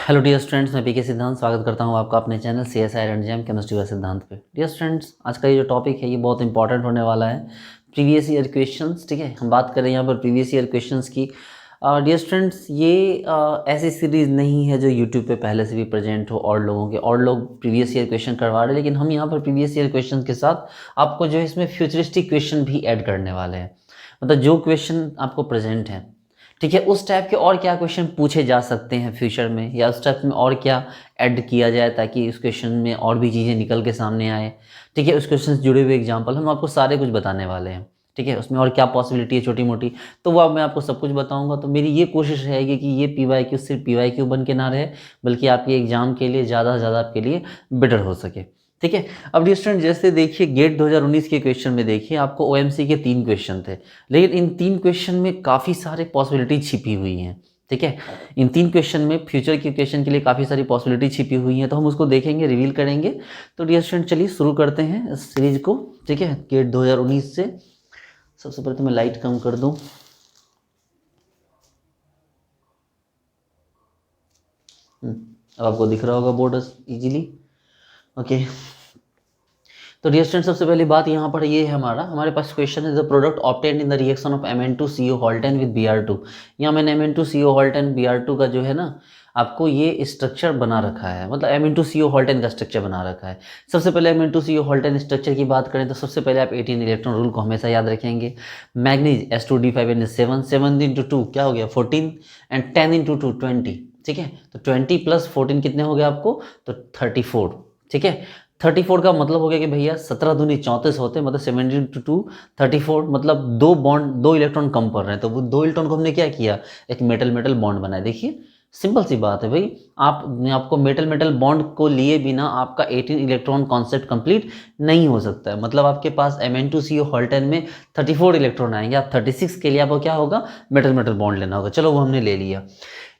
Hello dear students, मैं पीके सिद्धांत स्वागत करता हूं आपका अपने channel CSI and gem chemistry का सिद्धांत पे। डियर स्टूडेंट्स, आज का ये जो टॉपिक है ये बहुत इंपॉर्टेंट होने वाला है। प्रीवियस ईयर क्वेश्चंस, ठीक है, हम बात करें यहाँ पर प्रीवियस ईयर क्वेश्चंस की। डियर स्टूडेंट्स, ये ऐसी सीरीज़ नहीं है जो यूट्यूब पे पहले से भी प्रेजेंट हो और लोगों के और लोग प्रीवियस ईयर क्वेश्चन करवा रहे हैं, लेकिन हम यहाँ पर प्रीवियस ईयर क्वेश्चन के साथ आपको जो है इसमें फ्यूचरिस्टिक क्वेश्चन भी ऐड करने वाले हैं। मतलब जो क्वेश्चन आपको प्रेजेंट हैं, ठीक है, उस टाइप के और क्या क्वेश्चन पूछे जा सकते हैं फ्यूचर में, या उस टाइप में और क्या ऐड किया जाए ताकि उस क्वेश्चन में और भी चीज़ें निकल के सामने आए। ठीक है, उस क्वेश्चन से जुड़े हुए एग्जाम्पल हम आपको सारे कुछ बताने वाले हैं। ठीक है, उसमें और क्या पॉसिबिलिटी है छोटी मोटी, तो वो अब मैं आपको सब कुछ बताऊंगा। तो मेरी ये कोशिश रहेगी कि ये PYQ सिर्फ PYQ बन के ना रहे, बल्कि आपके एग्जाम के लिए ज़्यादा से ज़्यादा आपके लिए बेटर हो सके। ठीक है, अब डियर स्टूडेंट, जैसे देखिए गेट 2019 के क्वेश्चन में देखिए आपको OMC के 3 क्वेश्चन थे, लेकिन इन 3 क्वेश्चन में काफ़ी सारे पॉसिबिलिटी छिपी हुई हैं। ठीक है, इन 3 क्वेश्चन में फ्यूचर के क्वेश्चन के लिए काफ़ी सारी पॉसिबिलिटी छिपी हुई हैं, तो हम उसको देखेंगे, रिवील करेंगे। तो डियर स्टूडेंट, चलिए शुरू करते हैं इस सीरीज को। ठीक है, गेट 2019 से सबसे पहले तो मैं लाइट कम कर दूं। अब आपको दिख रहा होगा बोर्ड इजीली। ओके, तो डियर स्टूडेंट, सबसे पहली बात यहाँ पर ये है, हमारे पास क्वेश्चन है the product obtained in the reaction of Mn2CO हॉल्टेन विद Br2। यहाँ मैंने Mn2CO हॉल्टेन Br2 का जो है ना आपको ये स्ट्रक्चर बना रखा है, मतलब Mn2CO हॉल्टेन का स्ट्रक्चर बना रखा है। सबसे पहले Mn2CO हॉल्टेन स्ट्रक्चर की बात करें तो सबसे पहले आप 18 इलेक्ट्रॉन रूल को हमेशा याद रखेंगे। मैग्नीज S2D5N7, 7 इंटू 2 क्या हो गया 14, एंड 10 इंटू 2 20। ठीक है, तो 20 प्लस 14 कितने हो गए आपको, तो 34। ठीक है, 34 का मतलब हो गया कि भैया 17 दूनी 34 होते हैं, मतलब 17 × 2 34, मतलब दो इलेक्ट्रॉन कम पड़ रहे हैं, तो वो 2 इलेक्ट्रॉन को हमने क्या किया, एक मेटल मेटल बॉन्ड बनाया। देखिए सिंपल सी बात है भाई, आपको मेटल मेटल बॉन्ड को लिए बिना आपका 18 इलेक्ट्रॉन कॉन्सेप्ट कंप्लीट नहीं हो सकता है। मतलब आपके पास Mn2CO हॉल्टेन में 34 इलेक्ट्रॉन आएंगे, आप 36 के लिए आपको क्या होगा, मेटल मेटल बॉन्ड लेना होगा। चलो वो हमने ले लिया,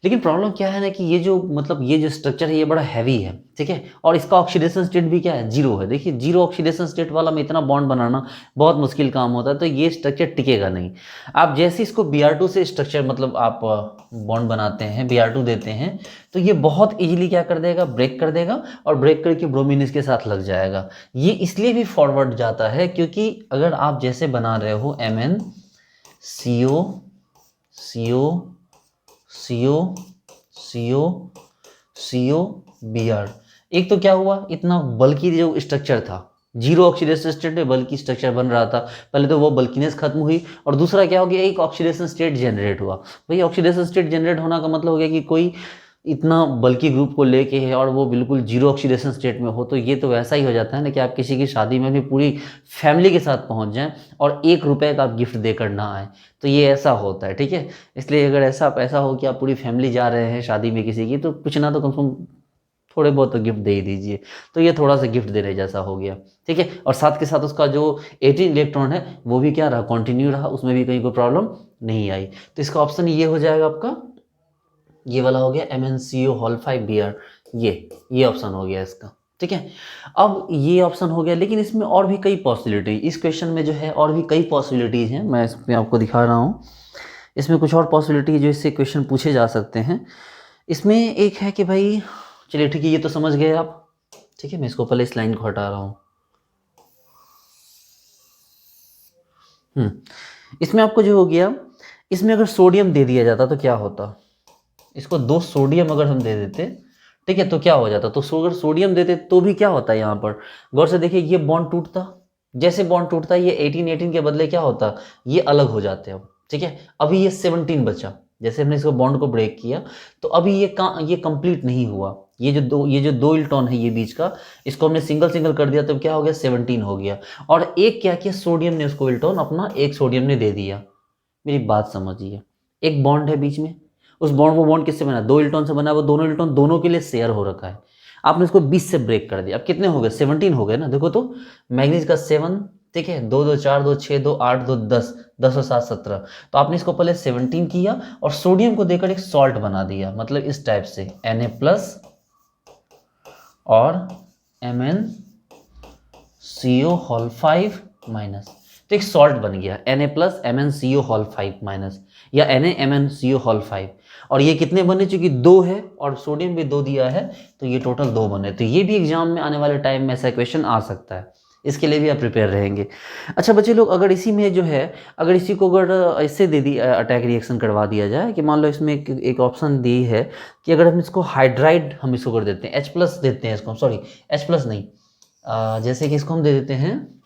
लेकिन प्रॉब्लम क्या है ना कि ये जो स्ट्रक्चर है ये बड़ा हैवी है। ठीक है, और इसका ऑक्सीडेशन स्टेट भी क्या है, जीरो है। देखिए जीरो ऑक्सीडेशन स्टेट वाला में इतना बॉन्ड बनाना बहुत मुश्किल काम होता है, तो ये स्ट्रक्चर टिकेगा नहीं। आप जैसे इसको Br2 से स्ट्रक्चर, मतलब आप बॉन्ड बनाते हैं, Br2 देते हैं, तो ये बहुत इजीली क्या कर देगा, ब्रेक कर देगा, और ब्रेक करके ब्रोमीन इसके साथ लग जाएगा। ये इसलिए भी फॉरवर्ड जाता है क्योंकि अगर आप जैसे बना रहे हो MnCO CO CO CO CO Br, एक तो क्या हुआ, इतना बल्कि जो स्ट्रक्चर था, जीरो ऑक्सीडेशन स्टेट में बल्कि स्ट्रक्चर बन रहा था, पहले तो वो बल्कीनेस खत्म हुई, और दूसरा क्या हो गया, एक ऑक्सीडेशन स्टेट जनरेट हुआ। भाई ऑक्सीडेशन स्टेट जनरेट होना का मतलब हो गया कि कोई इतना बल्कि ग्रुप को लेके है और वो बिल्कुल जीरो ऑक्सीडेशन स्टेट में हो, तो ये तो वैसा ही हो जाता है ना कि आप किसी की शादी में भी पूरी फैमिली के साथ पहुंच जाएं और 1 रुपए का आप गिफ्ट देकर ना आए, तो ये ऐसा होता है। ठीक है, इसलिए अगर ऐसा हो कि आप पूरी फैमिली जा रहे हैं शादी में किसी की, तो कुछ ना तो कम से कम थोड़े बहुत तो गिफ्ट दे ही दीजिए। तो ये थोड़ा सा गिफ्ट देने जैसा हो गया। ठीक है, और साथ के साथ उसका जो 18 इलेक्ट्रॉन है वो भी क्या रहा, कंटिन्यू रहा, उसमें भी कहीं कोई प्रॉब्लम नहीं आई। तो इसका ऑप्शन ये हो जाएगा आपका, ये वाला हो गया MnCO हॉल 5 Br, ये ऑप्शन हो गया इसका। ठीक है, अब ये ऑप्शन हो गया, लेकिन इसमें और भी कई पॉसिबिलिटी, इस क्वेश्चन में जो है और भी कई पॉसिबिलिटीज़ हैं, मैं इसमें आपको दिखा रहा हूँ। इसमें कुछ और पॉसिबिलिटी जो इससे क्वेश्चन पूछे जा सकते हैं। इसमें एक है कि भाई, चलिए ठीक है, ये तो समझ गए आप। ठीक है, मैं इसको पहले इस लाइन को हटा रहा हूँ। इसमें आपको जो हो गया, इसमें अगर सोडियम दे दिया जाता तो क्या होता, इसको 2 सोडियम अगर हम दे देते, ठीक है, तो क्या हो जाता, तो अगर सोडियम देते तो भी क्या होता है, यहाँ पर गौर से देखिए, ये बॉन्ड टूटता, जैसे बॉन्ड टूटता है ये 18 के बदले क्या होता, ये अलग हो जाते हैं अब। ठीक है, अभी ये 17 बचा, जैसे हमने इसको बॉन्ड को ब्रेक किया, तो अभी ये कंप्लीट नहीं हुआ। ये जो दो इलेक्ट्रॉन है ये बीच का, इसको हमने सिंगल सिंगल कर दिया, तो क्या हो गया, 17 हो गया। और एक क्या किया, सोडियम ने उसको इलेक्ट्रॉन अपना एक सोडियम ने दे दिया। मेरी बात समझिए, एक बॉन्ड है बीच में, उस बॉन्ड, वो बॉन्ड किससे बना, 2 इलेक्ट्रॉन से बना, वो दोनों इलेक्ट्रॉन दोनों के लिए शेयर हो रखा है। आपने उसको 20 से ब्रेक कर दिया, अब कितने हो गए, 17 हो गए ना। देखो तो मैग्नीज का 7, ठीक है, 2 2 4 2 6 2 8 2 10, 10 और 7 17, तो आपने इसको पहले 17 किया और सोडियम को देकर एक सॉल्ट बना दिया, मतलब इस टाइप से Na+ और MnCO हॉल 5-। तो एक सॉल्ट बन गया Na+MnCO5- या NaMnCO5। और ये कितने बने, चूंकि 2 है और सोडियम भी 2 दिया है तो ये टोटल 2 बने। तो ये भी एग्जाम में आने वाले टाइम में ऐसा क्वेश्चन आ सकता है, इसके लिए भी आप प्रिपेयर रहेंगे। अच्छा बच्चे लोग, अगर इसी में जो है, अगर इसी को अगर इससे दे दी अटैक रिएक्शन करवा दिया जाए कि मान लो इसमें एक ऑप्शन दी है कि अगर हम इसको हाइड्राइड हम इसको कर देते हैं, H+ देते हैं इसको, सॉरी H+ नहीं, जैसे कि इसको हम दे देते हैं,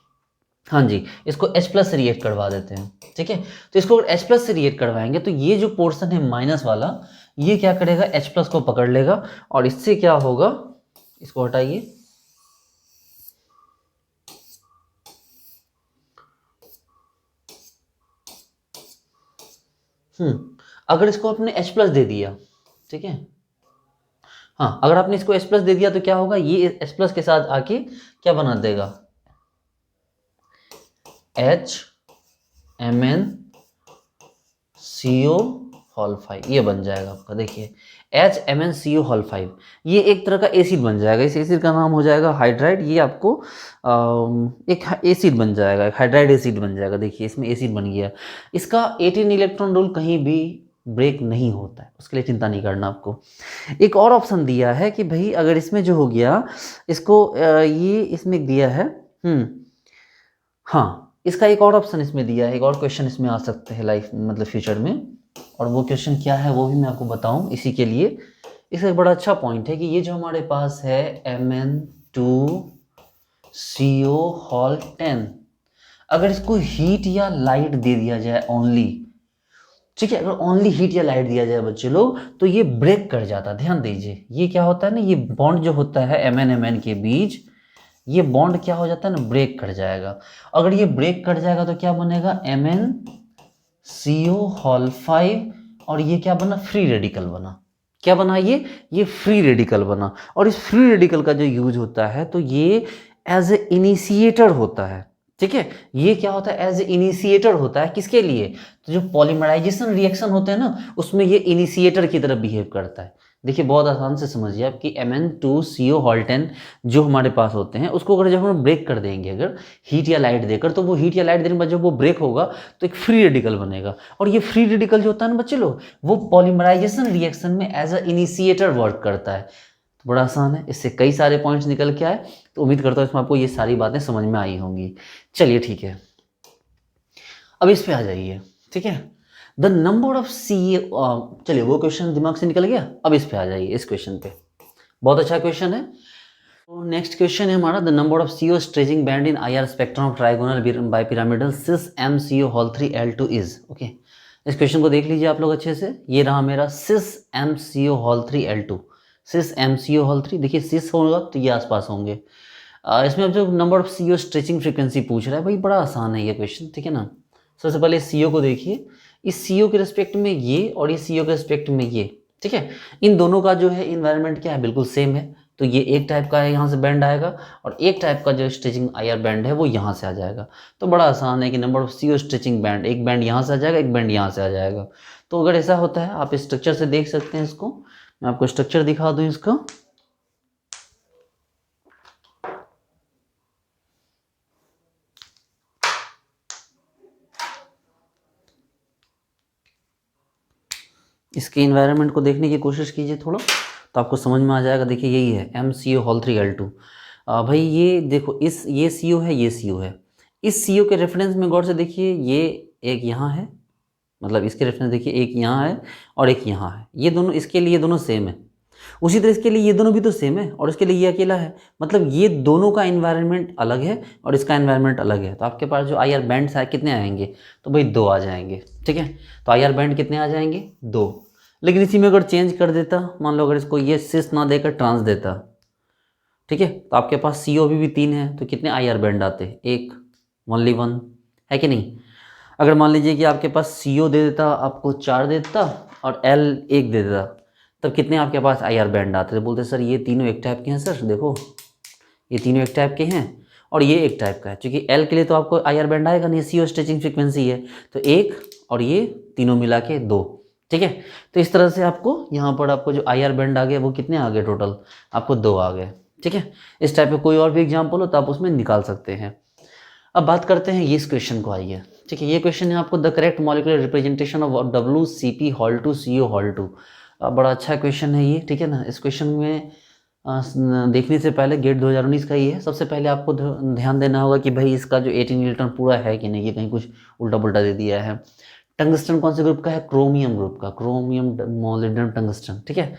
हाँ जी, इसको H+ से रिएक्ट करवा देते हैं, ठीक है। तो इसको अगर H+ से रिएक्ट करवाएंगे तो ये जो पोर्शन है माइनस वाला, ये क्या करेगा, H+ को पकड़ लेगा और इससे क्या होगा, इसको हटाइए, अगर इसको आपने H+ दे दिया, ठीक है, हाँ, अगर आपने इसको H+ दे दिया तो क्या होगा, ये H+ के साथ आके क्या बना देगा, HMnCO5, ये बन जाएगा आपका, देखिए HMnCO5, ये एक तरह का एसिड बन जाएगा। इस एसिड का नाम हो जाएगा हाइड्राइड। ये आपको एक एसिड बन जाएगा, एक हाइड्राइड एसिड बन जाएगा। देखिए इसमें एसिड बन गया। इसका 18 इलेक्ट्रॉन रूल कहीं भी ब्रेक नहीं होता है, उसके लिए चिंता नहीं करना आपको। एक और ऑप्शन दिया है कि भाई अगर इसमें जो हो गया, इसको ये इसमें दिया है, हाँ, इसका एक और ऑप्शन इसमें दिया है, एक और क्वेश्चन इसमें आ सकते हैं लाइफ मतलब फ्यूचर में, और वो क्वेश्चन क्या है वो भी मैं आपको बताऊं। इसी के लिए इसका एक बड़ा अच्छा पॉइंट है कि ये जो हमारे पास है Mn2CO10, अगर इसको हीट या लाइट दे दिया जाए ओनली, ठीक है, अगर ओनली हीट या लाइट दिया जाए बच्चे लोग, तो ये ब्रेक कर जाता है। ध्यान दीजिए, ये क्या होता है ना, ये बॉन्ड जो होता है Mn के बीच, ये बॉन्ड क्या हो जाता है ना, ब्रेक कर जाएगा। अगर ये ब्रेक कर जाएगा तो क्या बनेगा, MnCO5, और ये क्या बना, फ्री रेडिकल बना। क्या बना ये फ्री रेडिकल बना। और इस फ्री रेडिकल का जो यूज होता है तो ये एज ए इनिशिएटर होता है, ठीक है। ये क्या होता है, एज ए इनिशिएटर होता है, किसके लिए, तो जो पॉलीमराइजेशन रिएक्शन होते हैं ना, उसमें ये इनिशिएटर की तरह बिहेव करता है। देखिए बहुत आसान से समझिए आप कि Mn2CO10 जो हमारे पास होते हैं, उसको अगर जब हम ब्रेक कर देंगे अगर हीट या लाइट देकर, तो वो हीट या लाइट देने के बाद जब वो ब्रेक होगा तो एक फ्री रेडिकल बनेगा। और ये फ्री रेडिकल जो होता है ना बच्चे लोग, वो पॉलीमराइजेशन रिएक्शन में एज अ इनिशिएटर वर्क करता है। तो बड़ा आसान है, इससे कई सारे पॉइंट्स निकल के आए। तो उम्मीद करता हूँ इसमें आपको ये सारी बातें समझ में आई होंगी। चलिए ठीक है, अब इस पे आ जाइए, ठीक है। द नंबर ऑफ सी, चलिए वो क्वेश्चन दिमाग से निकल गया। अब इस पे आ जाइए, इस क्वेश्चन पे, बहुत अच्छा क्वेश्चन है। तो नेक्स्ट क्वेश्चन है हमारा, the number of CO stretching band in IR spectrum of trigonal bipyramidal cis MCO3L2 is, okay. इस क्वेश्चन को देख लीजिए आप लोग अच्छे से। ये रहा मेरा सिस MCO3L2, सिस MCO3, देखिए सिस होगा तो ये आसपास होंगे। इसमें अब जो number of CO stretching frequency पूछ रहा है, भाई बड़ा आसान है ये क्वेश्चन, ठीक है ना। सबसे पहले CO को देखिए, इस CO के रिस्पेक्ट में ये और इस CO के रिस्पेक्ट में ये, ठीक है। इन दोनों का जो है इन्वायरमेंट क्या है, बिल्कुल सेम है। तो ये एक टाइप का है, यहाँ से बैंड आएगा, और एक टाइप का जो स्ट्रेचिंग IR बैंड है वो यहाँ से आ जाएगा। तो बड़ा आसान है कि number of CO stretching band, एक बैंड यहाँ से आ जाएगा, एक बैंड यहाँ से आ जाएगा। तो अगर ऐसा होता है, आप स्ट्रक्चर से देख सकते हैं इसको, मैं आपको स्ट्रक्चर दिखा दूँ इसका। इसके इन्वायरमेंट को देखने की कोशिश कीजिए थोड़ा, तो आपको समझ में आ जाएगा। देखिए यही है MCO3L2। भाई ये देखो, ये CO है, ये CO है। इस CO के रेफरेंस में गौर से देखिए, ये एक यहाँ है, मतलब इसके रेफरेंस देखिए, एक यहाँ है और एक यहाँ है। ये दोनों, इसके लिए दोनों सेम है। उसी तरह इसके लिए ये दोनों भी तो सेम है, और इसके लिए ये अकेला है। मतलब ये दोनों का इन्वायरमेंट अलग है और इसका इन्वायरमेंट अलग है। तो आपके पास जो IR बैंड्स है कितने आएंगे, तो भाई 2 आ जाएंगे, ठीक है। तो IR बैंड कितने आ जाएंगे, 2। लेकिन इसी में अगर चेंज कर देता, मान लो अगर इसको ये सिस ना देकर ट्रांस देता, ठीक है, तो आपके पास CO अभी भी 3 है, तो कितने IR बैंड आते, 1, ओनली 1, है कि नहीं। अगर मान लीजिए कि आपके पास CO दे देता, आपको 4 दे देता, और L 1 दे देता, तब कितने आपके पास IR बैंड आते थे। बोलते सर ये तीनों एक टाइप के हैं सर, देखो ये तीनों एक टाइप के हैं और ये एक टाइप का है। क्योंकि L के लिए तो आपको IR बैंड आएगा नहीं, CO स्ट्रेचिंग फ्रीक्वेंसी है, तो 1 और ये तीनों मिला के 2, ठीक है। तो इस तरह से आपको यहाँ पर आपको जो IR बैंड आ गया वो कितने आ गए, टोटल आपको 2 आ गए, ठीक है। इस टाइप का कोई और भी एग्जाम्पल हो तो आप उसमें निकाल सकते हैं। अब बात करते हैं ये इस क्वेश्चन को, आइए। ठीक है, ये क्वेश्चन है आपको, the correct molecular representation of WCP hall 2 CO hall 2। बड़ा अच्छा क्वेश्चन है ये, ठीक है ना। इस क्वेश्चन में देखने से पहले गेट 2019 का ही है। सबसे पहले आपको ध्यान देना होगा कि भाई इसका जो 18 इलेक्ट्रॉन पूरा है कि नहीं, ये कहीं कुछ उल्टा पुल्टा दे दिया है। टंगस्टन कौन से ग्रुप का है? क्रोमियम ग्रुप का, क्रोमियम मोलिब्डेनम टंगस्टन, ठीक है।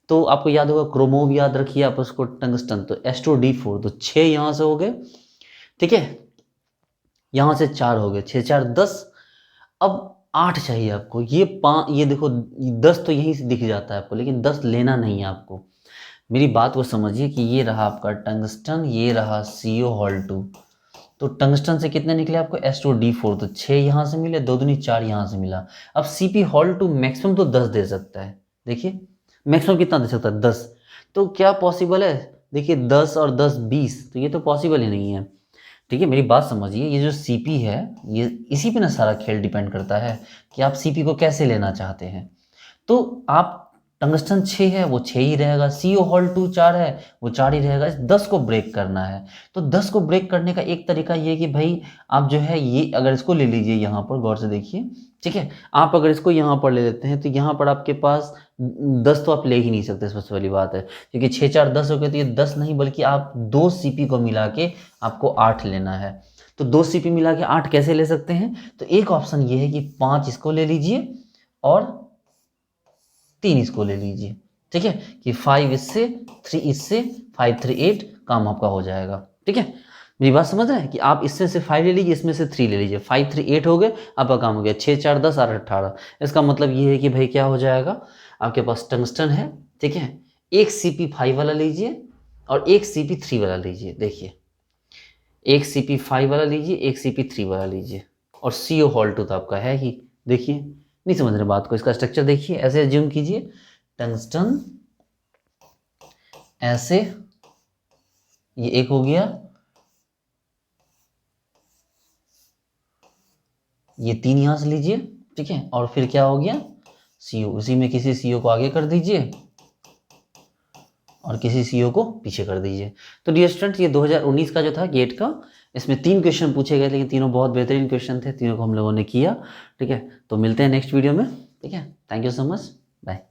तो आपको याद होगा क्रोमोव, याद रखिए आप उसको, टंगस्टन तो H2D4, तो 6 यहाँ से हो गए, ठीक है। यहाँ से 4 हो गए, 6 4 10। अब 8 चाहिए आपको। ये देखो 10 तो यहीं से दिख जाता है आपको, लेकिन 10 लेना नहीं है आपको। मेरी बात को समझिए कि ये रहा आपका टंगस्टन, ये रहा CO हॉल 2। तो टंगस्टन से कितने निकले आपको? H2D4, तो 6 यहाँ से मिले, 2 दूनी 4 यहाँ से मिला। अब CP हॉल 2 मैक्सिमम तो 10 दे सकता है। देखिए मैक्सिमम कितना दे सकता है? 10। तो क्या पॉसिबल है? देखिए 10 और 10 20, तो ये तो पॉसिबल ही नहीं है। ठीक है, मेरी बात समझिए, ये जो CP है, ये इसी पे ना सारा खेल डिपेंड करता है कि आप CP को कैसे लेना चाहते हैं। तो आप टंगस्टन 6 है, वो 6 ही रहेगा। CO हॉल 2 4 है, वो 4 ही रहेगा। इस 10 को ब्रेक करना है। तो 10 को ब्रेक करने का एक तरीका ये है कि भाई आप जो है ये अगर इसको ले लीजिए, यहाँ पर गौर से देखिए, ठीक है। आप अगर इसको यहाँ पर ले लेते हैं तो यहाँ पर आपके पास 10 तो आप ले ही नहीं सकते, सबसे पहली बात है, क्योंकि 6 4 10 हो गए। तो ये 10 नहीं, बल्कि आप 2 CP को मिला के आपको 8 लेना है। तो 2 CP मिला के 8 कैसे ले सकते हैं? तो एक ऑप्शन ये है कि 5 इसको ले लीजिए और 3 इसको ले लीजिए, ठीक है, कि 5 इससे, 3 इससे, 5 3 8, काम आपका हो जाएगा। ठीक है, मेरी बात समझ रहे हैं कि आप इसमें से 5 ले लीजिए, इसमें से 3 ले लीजिए, 5 3 8 हो गए, आपका काम हो गया। 6 4 10 और 18। इसका मतलब ये है कि भाई क्या हो जाएगा, आपके पास टंगस्टन है, ठीक है, एक CP 5 वाला लीजिए और एक CP 3 वाला लीजिए। देखिए एक CP 5 वाला लीजिए, एक CP 3 वाला लीजिए, और CO हॉल 2 तो आपका है ही। देखिए नहीं समझ रहे बात को, इसका स्ट्रक्चर देखिए, ऐसे एज्यूम कीजिए, टंगस्टन ऐसे, ये एक हो गया, ये 3 यहां से लीजिए, ठीक है, और फिर क्या हो गया? CO, उसी में किसी CO को आगे कर दीजिए और किसी CO को पीछे कर दीजिए। तो डियर स्टूडेंट, ये 2019 का जो था गेट का, इसमें 3 क्वेश्चन पूछे गए, लेकिन तीनों बहुत बेहतरीन क्वेश्चन थे, तीनों को हम लोगों ने किया। ठीक है, तो मिलते हैं नेक्स्ट वीडियो में। ठीक है, thank you so much, bye.